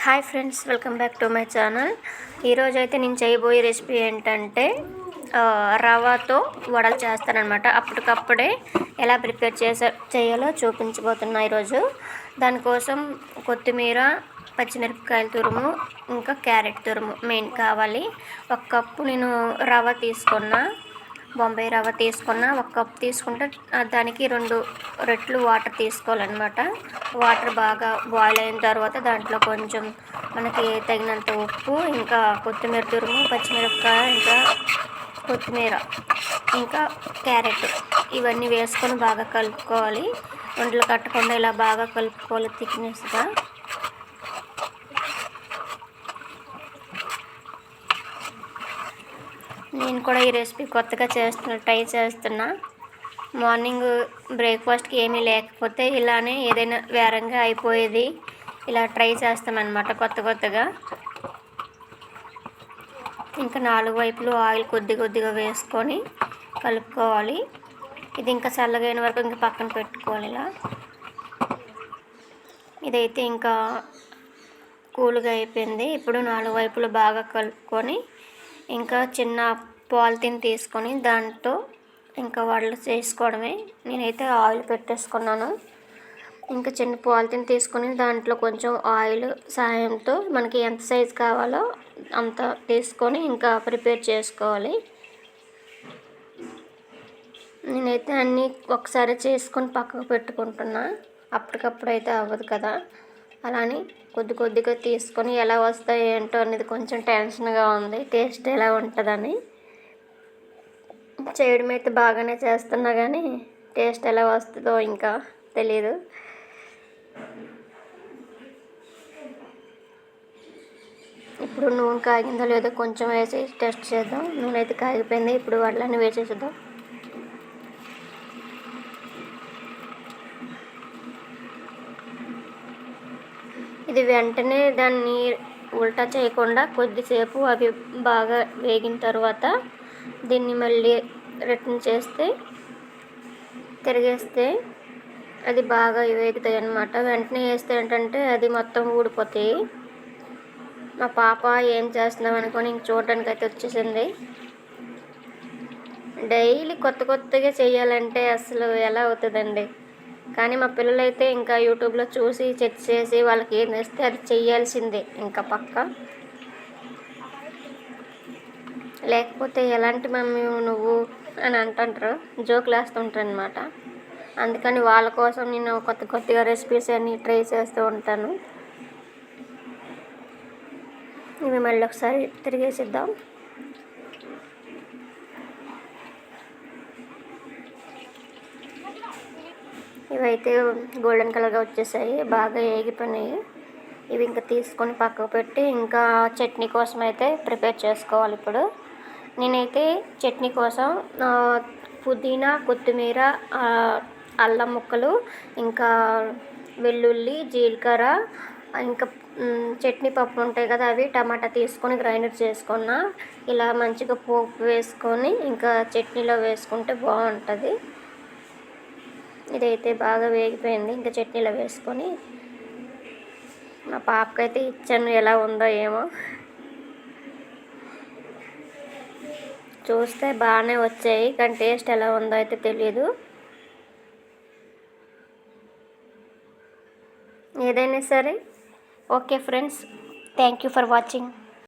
Hi friends, welcome back to my channel. ఈరోజు అయితే నేను చేయబోయే రెసిపీ ఏంటంటే రవ్వతో వడలు చేస్తానన్నమాట. అప్పటికప్పుడే ఎలా ప్రిపేర్ చేయాలో చూపించబోతున్నా ఈరోజు. దానికోసం కొత్తిమీర, పచ్చిమిరపకాయల తురుము, ఇంకా క్యారెట్ తురుము మెయిన్ కావాలి. 1 కప్పు నేను రవ్వ తీసుకున్నా, బొంబాయి రవ్వ తీసుకున్న. 1 కప్ తీసుకుంటే దానికి 2 రెట్లు వాటర్ తీసుకోవాలన్నమాట. వాటర్ బాగా బాయిల్ అయిన తర్వాత దాంట్లో కొంచెం మనకి తగినంత ఉప్పు, ఇంకా కొత్తిమీర తురుము, పచ్చిమిరపకాయ, ఇంకా కొత్తిమీర, ఇంకా క్యారెట్ ఇవన్నీ వేసుకొని బాగా కలుపుకోవాలి. వంటలు కట్టకుండా ఇలా బాగా కలుపుకోవాలి థిక్నెస్గా. నేను కూడా ఈ రెసిపీ కొత్తగా ట్రై చేస్తున్నా. మార్నింగ్ బ్రేక్ఫాస్ట్కి ఏమీ లేకపోతే ఇలానే ఏదైనా వేరంగా అయిపోయేది. ఇలా ట్రై చేస్తామన్నమాట కొత్తగా. ఇంకా 4 వైపులు ఆయిల్ కొద్దిగా వేసుకొని కలుపుకోవాలి. ఇది ఇంకా చల్లగైన వరకు ఇంకా పక్కన పెట్టుకోవాలి. ఇలా ఇదైతే ఇంకా కూల్గా అయిపోయింది. ఇప్పుడు 4 వైపులు బాగా కలుపుకొని ఇంకా చిన్న పాలిథిన్ తీసుకొని దాంతో ఇంకా వడలు చేసుకోవడమే. నేనైతే ఆయిల్ పెట్టేసుకున్నాను. ఇంకా చిన్న పాలిథిన్ తీసుకొని దాంట్లో కొంచెం ఆయిల్ సాయంతో మనకి ఎంత సైజు కావాలో అంత తీసుకొని ఇంకా ప్రిపేర్ చేసుకోవాలి. నేనైతే అన్నీ ఒకసారి చేసుకొని పక్కకు పెట్టుకుంటున్నా. అప్పటికప్పుడు అయితే అవ్వదు కదా, అలానే కొద్దిగా తీసుకొని ఎలా వస్తాయి ఏంటో అనేది కొంచెం టెన్షన్గా ఉంది. టేస్ట్ ఎలా ఉంటుందని. చేయడం అయితే బాగానే చేస్తున్నా కానీ టేస్ట్ ఎలా వస్తుందో ఇంకా తెలీదు. ఇప్పుడు నూనె కాగిందో లేదో కొంచెం వేసి టెస్ట్ చేద్దాం. నూనె అయితే కాగిపోయింది. ఇప్పుడు వడలన్నీ వేసేద్దాం. ఇది వెంటనే దాన్ని ఉల్టా చేయకుండా కొద్దిసేపు అవి బాగా వేగిన తర్వాత దీన్ని మళ్ళీ రిటర్న్ చేస్తే తిరిగేస్తే అది బాగా వేగుతాయి అన్నమాట. వెంటనే వేస్తే ఏంటంటే అది మొత్తం ఊడిపోతాయి. మా పాప ఏం చేస్తున్నాం అనుకొని ఇంక చూడడానికి అయితే వచ్చేసింది. డైలీ కొత్తగా చేయాలంటే అసలు ఎలా అవుతుందండి. కానీ మా పిల్లలైతే ఇంకా యూట్యూబ్లో చూసి చెక్ చేసి వాళ్ళకి ఏం వేస్తే అది చెయ్యాల్సిందే ఇంకా పక్క. లేకపోతే ఎలాంటి మమ్మీ నువ్వు అని అంటుంటారు, జోకులు వేస్తుంటారు అనమాట. అందుకని వాళ్ళ కోసం నేను కొత్తగా రెసిపీస్ అన్నీ ట్రై చేస్తూ ఉంటాను. ఇవి మళ్ళీ ఒకసారి తిరిగేసిద్దాం. ఇవైతే గోల్డెన్ కలర్గా వచ్చేసాయి, బాగా వేగిపోయినాయి. ఇవి ఇంకా తీసుకొని పక్కకు పెట్టి ఇంకా చట్నీ కోసం అయితే ప్రిపేర్ చేసుకోవాలి. ఇప్పుడు నేనైతే చట్నీ కోసం పుదీనా, కొత్తిమీర, అల్లం ముక్కలు, ఇంకా వెల్లుల్లి, జీలకర్ర, ఇంకా చట్నీ పప్పు ఉంటాయి కదా అవి టమాటా తీసుకొని గ్రైండర్ చేసుకున్నా. ఇలా మంచిగా పోపు వేసుకొని ఇంకా చట్నీలో వేసుకుంటే బాగుంటుంది. ఇదైతే బాగా వేగిపోయింది. ఇంకా చట్నీలో వేసుకొని మా పాపకైతే ఇచ్చాను. ఎలా ఉందో ఏమో, చూస్తే బాగానే వచ్చాయి కానీ టేస్ట్ ఎలా ఉందో అయితే తెలియదు. ఏదైనా సరే okay friends, thank you for watching.